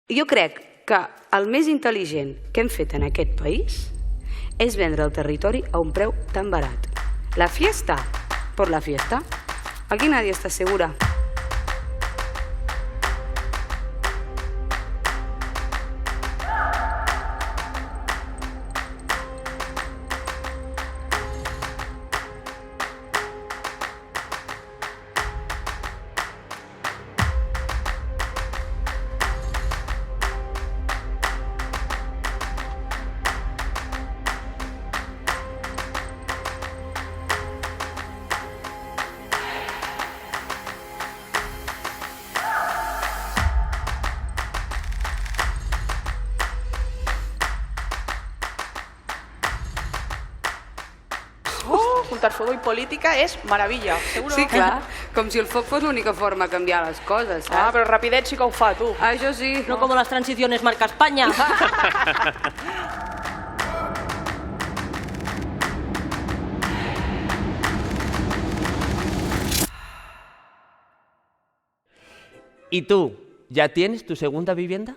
Jo crec que el més intel·ligent que hem fet en aquest país és vendre el territori a un preu tan barat. La fiesta por la fiesta. Aquí nadie está segura. Juntar fuego y política és meravella, seguro. Sí, clar, com si el foc fos l'única forma de canviar les coses, saps? Ah, però rapidet sí que ho fa, tu. Això sí. No como las transiciones marca España. ¿Y tú, ya tienes tu segunda vivienda?